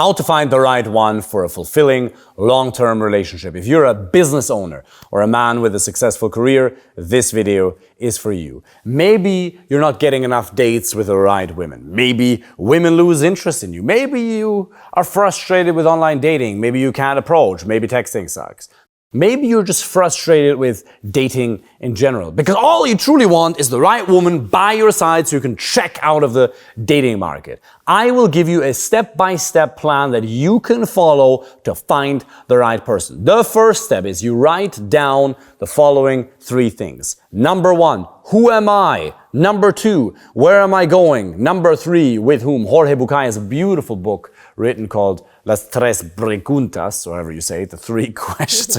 How to find the right one for a fulfilling, long-term relationship. If you're a business owner or a man with a successful career, this video is for you. Maybe you're not getting enough dates with the right women. Maybe women lose interest in you. Maybe you are frustrated with online dating. Maybe you can't approach. Maybe texting sucks. Maybe you're just frustrated with dating in general because all you truly want is the right woman by your side so you can check out of the dating market. I will give you a step-by-step plan that you can follow to find the right person. The first step is you write down the following 3 things. Number 1, who am I? Number 2, where am I going? Number 3, with whom? Jorge Bucay has a beautiful book written called Las Tres Preguntas, or however you say it, the 3 questions.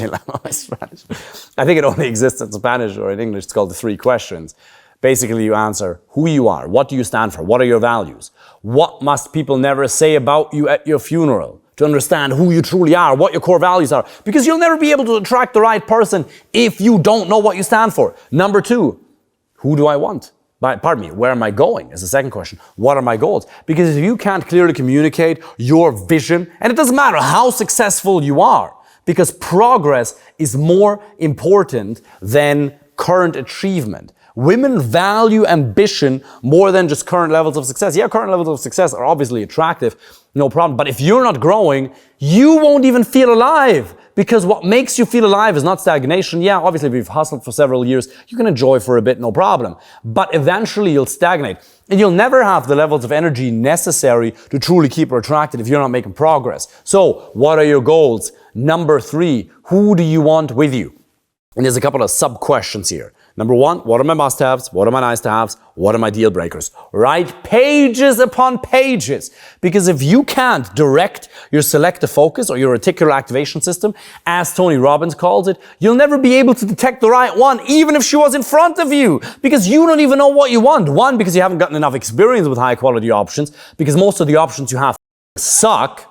I think it only exists in Spanish or in English. It's called the 3 questions. Basically, you answer who you are, what do you stand for, what are your values, what must people never say about you at your funeral, to understand who you truly are, what your core values are, because you'll never be able to attract the right person if you don't know what you stand for. Number 2, who do I want? Where am I going is the second question. What are my goals? Because if you can't clearly communicate your vision, and it doesn't matter how successful you are, because progress is more important than current achievement. Women value ambition more than just current levels of success. Yeah, current levels of success are obviously attractive, no problem. But if you're not growing, you won't even feel alive. Because what makes you feel alive is not stagnation. Yeah, obviously, if you've hustled for several years, you can enjoy for a bit, no problem. But eventually, you'll stagnate. And you'll never have the levels of energy necessary to truly keep her attracted if you're not making progress. So, what are your goals? Number 3, who do you want with you? And there's a couple of sub-questions here. Number 1, what are my must-haves? What are my nice-to-haves? What are my deal breakers? Write pages upon pages. Because if you can't direct your selective focus or your reticular activation system, as Tony Robbins calls it, you'll never be able to detect the right one, even if she was in front of you. Because you don't even know what you want. 1, because you haven't gotten enough experience with high-quality options, because most of the options you have suck.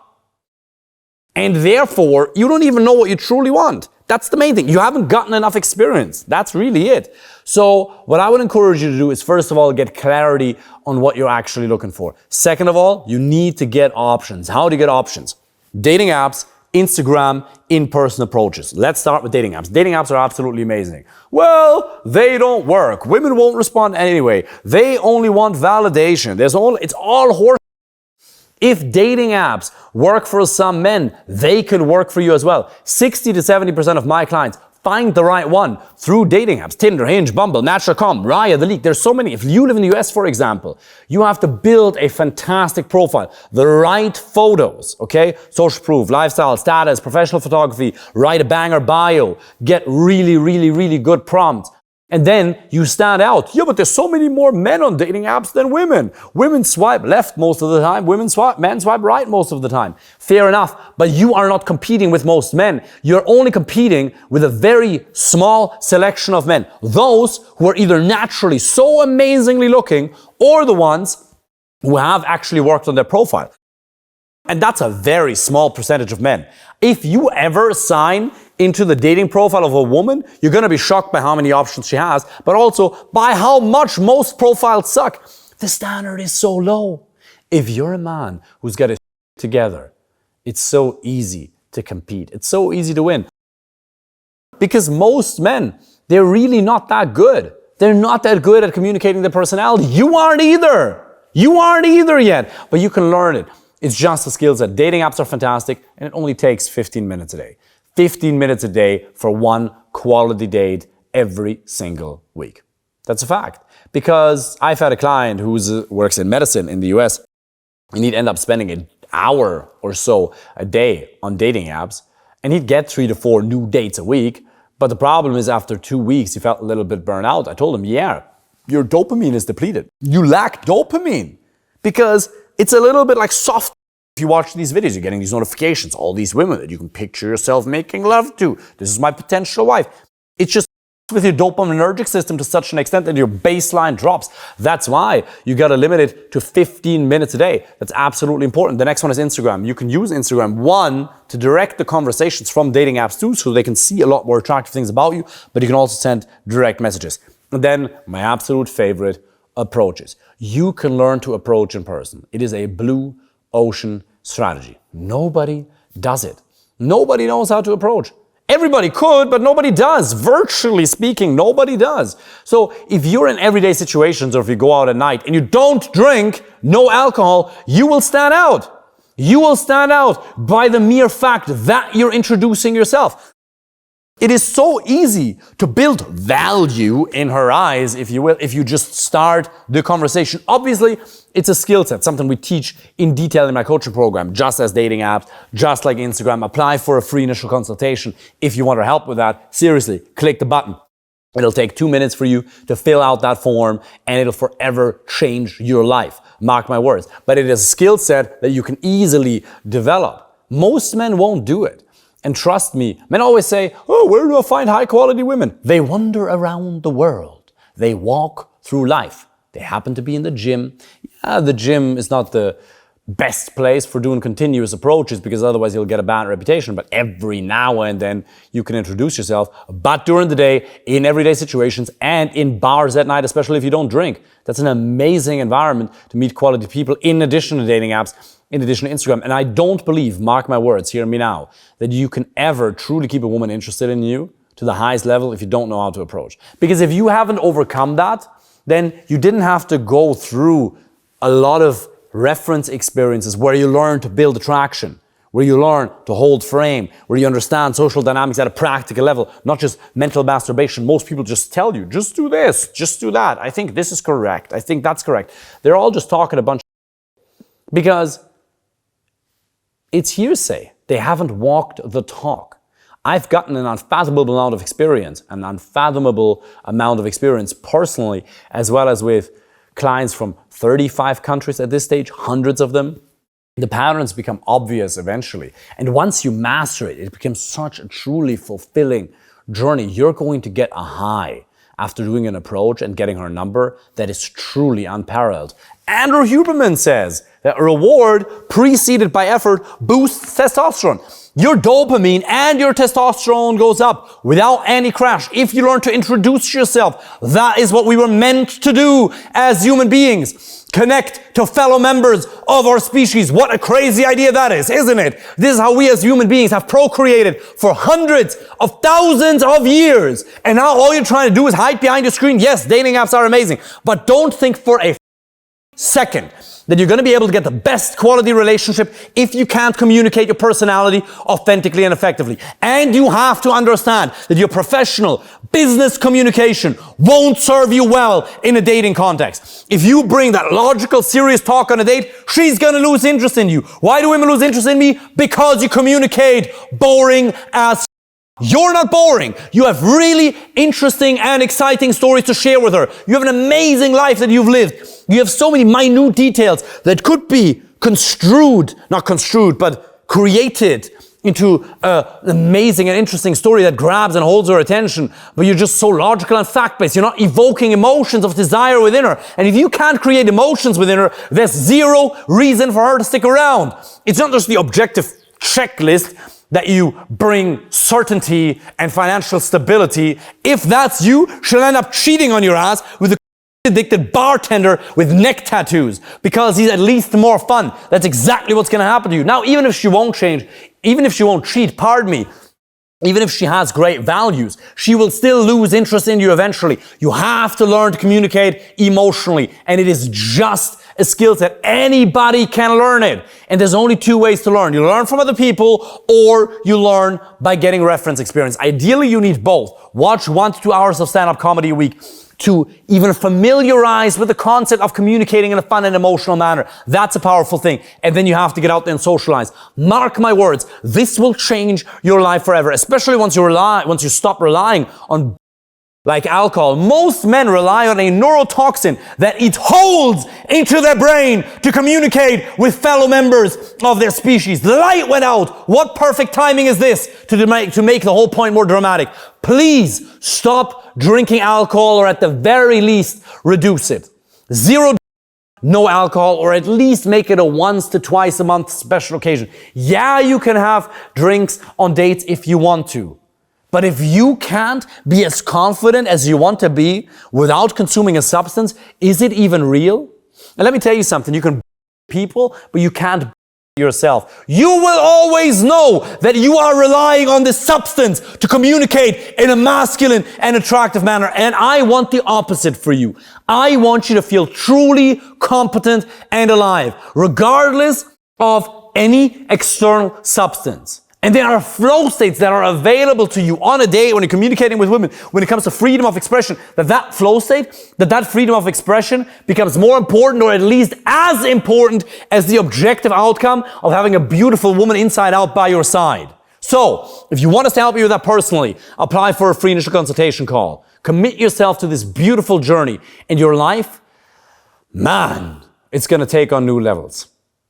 And therefore, you don't even know what you truly want. That's the main thing. You haven't gotten enough experience. That's really it. So what I would encourage you to do is, first of all, get clarity on what you're actually looking for. Second of all, you need to get options. How do you get options? Dating apps, Instagram, in-person approaches. Let's start with dating apps. Dating apps are absolutely amazing. Well, they don't work. Women won't respond anyway. They only want validation. It's all horse. If dating apps work for some men, they can work for you as well. 60 to 70% of my clients find the right one through dating apps. Tinder, Hinge, Bumble, Match.com, Raya, The Leak. There's so many. If you live in the US, for example, you have to build a fantastic profile. The right photos, okay? Social proof, lifestyle, status, professional photography, write a banger bio, get really, really, really good prompts. And then you stand out. Yeah, but there's so many more men on dating apps than women. Women swipe left most of the time. Men swipe right most of the time. Fair enough. But you are not competing with most men. You're only competing with a very small selection of men. Those who are either naturally so amazingly looking or the ones who have actually worked on their profile. And that's a very small percentage of men. If you ever sign into the dating profile of a woman, you're going to be shocked by how many options she has, but also by how much most profiles suck. The standard is so low. If you're a man who's got it together, it's so easy to compete. It's so easy to win. Because most men, they're really not that good. They're not that good at communicating their personality. You aren't either. You aren't either yet, but you can learn it. It's just a skill set. Dating apps are fantastic, and it only takes 15 minutes a day. 15 minutes a day for one quality date every single week. That's a fact. Because I've had a client who works in medicine in the US, and he'd end up spending an hour or so a day on dating apps, and he'd get 3 to 4 new dates a week. But the problem is, after 2 weeks, he felt a little bit burnt out. I told him, yeah, your dopamine is depleted. You lack dopamine because it's a little bit like soft. If you watch these videos, you're getting these notifications, all these women that you can picture yourself making love to. This is my potential wife. It's just with your dopaminergic system to such an extent that your baseline drops. That's why you got to limit it to 15 minutes a day. That's absolutely important. The next one is Instagram. You can use Instagram, 1, to direct the conversations from dating apps too, so they can see a lot more attractive things about you, but you can also send direct messages. And then my absolute favorite, approaches. You can learn to approach in person. It is a blue ocean strategy. Nobody does it. Nobody knows how to approach. Everybody could, but nobody does. Virtually speaking, nobody does. So if you're in everyday situations, or if you go out at night and you don't drink, no alcohol, you will stand out. You will stand out by the mere fact that you're introducing yourself. It is so easy to build value in her eyes, if you will, if you just start the conversation. Obviously, it's a skill set, something we teach in detail in my coaching program, just as dating apps, just like Instagram. Apply for a free initial consultation if you want our help with that. Seriously, click the button. It'll take 2 minutes for you to fill out that form, and it'll forever change your life. Mark my words. But it is a skill set that you can easily develop. Most men won't do it. And trust me, men always say, oh, where do I find high quality women? They wander around the world. They walk through life. They happen to be in the gym. Yeah, the gym is not the best place for doing continuous approaches, because otherwise you'll get a bad reputation. But every now and then you can introduce yourself. But during the day, in everyday situations, and in bars at night, especially if you don't drink, that's an amazing environment to meet quality people in addition to dating apps, in addition to Instagram. And I don't believe, mark my words, hear me now, that you can ever truly keep a woman interested in you to the highest level if you don't know how to approach. Because if you haven't overcome that, then you didn't have to go through a lot of reference experiences where you learn to build attraction, where you learn to hold frame, where you understand social dynamics at a practical level, not just mental masturbation. Most people just tell you, just do this, just do that. I think this is correct. I think that's correct. They're all just talking a bunch of because it's hearsay. They haven't walked the talk. I've gotten an unfathomable amount of experience, personally, as well as with clients from 35 countries at this stage, hundreds of them. The patterns become obvious eventually. And once you master it, it becomes such a truly fulfilling journey. You're going to get a high after doing an approach and getting her number that is truly unparalleled. Andrew Huberman says that reward preceded by effort boosts testosterone. Your dopamine and your testosterone goes up without any crash if you learn to introduce yourself. That is what we were meant to do as human beings. Connect to fellow members of our species. What a crazy idea that is, isn't it? This is how we as human beings have procreated for hundreds of thousands of years. And now all you're trying to do is hide behind your screen. Yes, dating apps are amazing, but don't think for a second that you're going to be able to get the best quality relationship if you can't communicate your personality authentically and effectively. And you have to understand that your professional business communication won't serve you well in a dating context. If you bring that logical, serious talk on a date, she's going to lose interest in you. Why do women lose interest in me? Because you communicate boring as You're not boring. You have really interesting and exciting stories to share with her. You have an amazing life that you've lived. You have so many minute details that could be but created into an amazing and interesting story that grabs and holds her attention. But you're just so logical and fact-based. You're not evoking emotions of desire within her. And if you can't create emotions within her, there's zero reason for her to stick around. It's not just the objective checklist that you bring certainty and financial stability. If that's you, she'll end up cheating on your ass with a addicted bartender with neck tattoos because he's at least more fun. That's exactly what's going to happen to you. Now, even if she won't change, even if she won't cheat, even if she has great values, she will still lose interest in you eventually. You have to learn to communicate emotionally, and it is just a skill set. Anybody can learn it. And there's only two ways to learn. You learn from other people, or you learn by getting reference experience. Ideally, you need both. Watch 1 to 2 hours of stand-up comedy a week to even familiarize with the concept of communicating in a fun and emotional manner. That's a powerful thing. And then you have to get out there and socialize. Mark my words, this will change your life forever, especially once you stop relying on like alcohol. Most men rely on a neurotoxin that it holds into their brain to communicate with fellow members of their species. The light went out. What perfect timing is this to make the whole point more dramatic? Please stop drinking alcohol, or at the very least, reduce it. No alcohol, or at least make it a once to twice a month special occasion. Yeah, you can have drinks on dates if you want to. But if you can't be as confident as you want to be without consuming a substance, is it even real? And let me tell you something. You can people, but you can't yourself. You will always know that you are relying on this substance to communicate in a masculine and attractive manner. And I want the opposite for you. I want you to feel truly competent and alive, regardless of any external substance. And there are flow states that are available to you on a day when you're communicating with women. When it comes to freedom of expression, that flow state, that freedom of expression becomes more important, or at least as important as the objective outcome of having a beautiful woman inside out by your side. So, if you want us to help you with that personally, apply for a free initial consultation call. Commit yourself to this beautiful journey, and your life, man, it's going to take on new levels.